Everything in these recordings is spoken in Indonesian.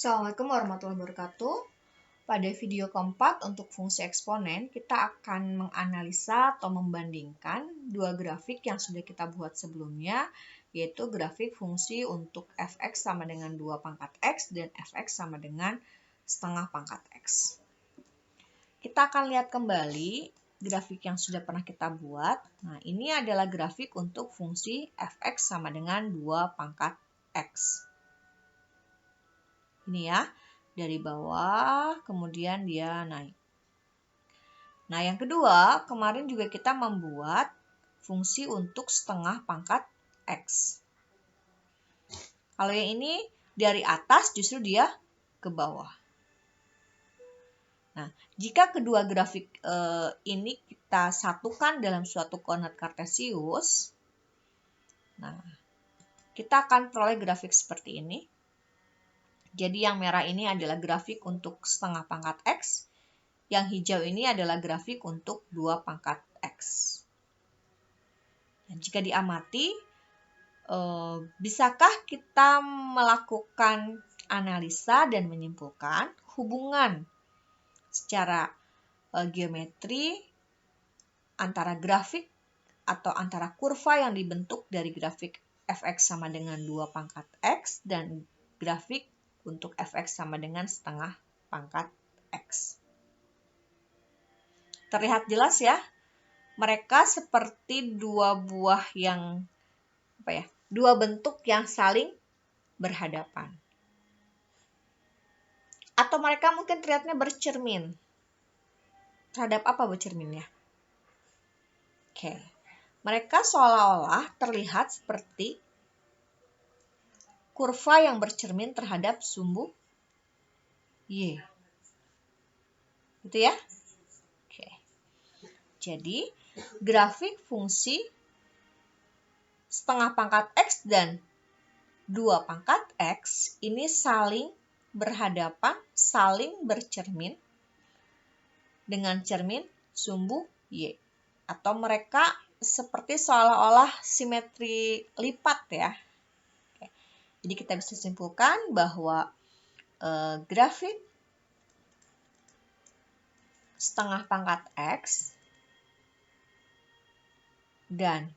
Assalamualaikum warahmatullahi wabarakatuh. Pada video keempat untuk fungsi eksponen, kita akan menganalisa atau membandingkan dua grafik yang sudah kita buat sebelumnya, yaitu grafik fungsi untuk fx sama dengan 2 pangkat x dan fx sama dengan setengah pangkat x. Kita akan lihat kembali grafik yang sudah pernah kita buat. Nah, ini adalah grafik untuk fungsi fx sama dengan 2 pangkat x. Ini ya, dari bawah, kemudian dia naik. Nah, yang kedua, kemarin juga kita membuat fungsi untuk setengah pangkat x. Kalau yang ini dari atas justru dia ke bawah. Nah, jika kedua grafik ini kita satukan dalam suatu koordinat kartesius, nah, kita akan peroleh grafik seperti ini. Jadi yang merah ini adalah grafik untuk setengah pangkat x, yang hijau ini adalah grafik untuk 2 pangkat x. Dan jika diamati, bisakah kita melakukan analisa dan menyimpulkan hubungan secara geometri antara grafik atau antara kurva yang dibentuk dari grafik fx sama dengan 2 pangkat x dan grafik untuk fx sama dengan setengah pangkat x. Terlihat jelas ya, mereka seperti dua buah yang dua bentuk yang saling berhadapan. Atau mereka mungkin terlihatnya bercermin. Terhadap apa bercerminnya? Oke. Mereka seolah-olah terlihat seperti kurva yang bercermin terhadap sumbu Y. Gitu ya? Oke. Jadi, grafik fungsi setengah pangkat x dan 2 pangkat x ini saling berhadapan, saling bercermin dengan cermin sumbu Y. Atau mereka seperti seolah-olah simetri lipat ya. Oke. Jadi kita bisa simpulkan bahwa grafik setengah pangkat x dan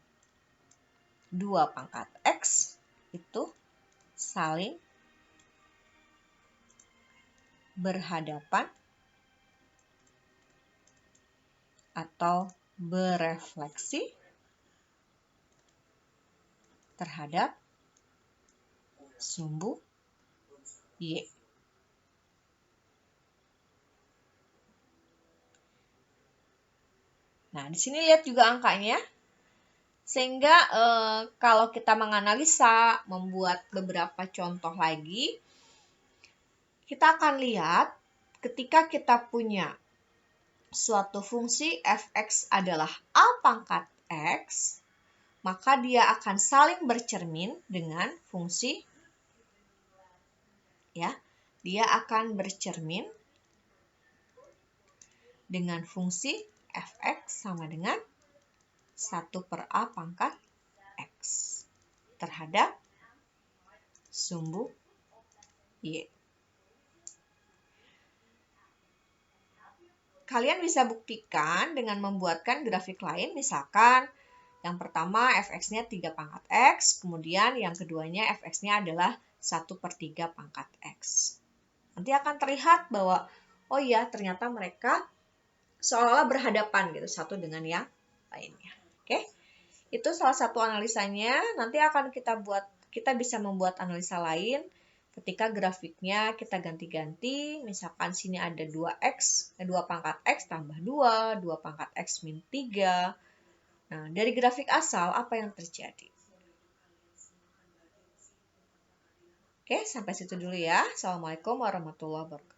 2 pangkat x itu saling berhadapan atau berefleksi terhadap sumbu Y. Nah, di sini lihat juga angkanya. Sehingga kalau kita menganalisa, membuat beberapa contoh lagi, kita akan lihat ketika kita punya suatu fungsi fx adalah a pangkat x, maka dia akan saling bercermin dengan fungsi dia akan bercermin dengan fungsi fx sama dengan 1/a pangkat x terhadap sumbu Y. Kalian bisa buktikan dengan membuatkan grafik lain, misalkan yang pertama fx-nya 3 pangkat x, kemudian yang keduanya fx-nya adalah 1/3 pangkat x. Nanti akan terlihat bahwa, oh ya, ternyata mereka seolah-olah berhadapan gitu, satu dengan yang lainnya. Oke, itu salah satu analisanya. Nanti akan kita bisa membuat analisa lain ketika grafiknya kita ganti-ganti. Misalkan sini ada 2x, 2 pangkat x tambah 2, 2 pangkat x min 3. Nah, dari grafik asal apa yang terjadi? Oke, sampai situ dulu ya. Assalamualaikum warahmatullahi wabarakatuh.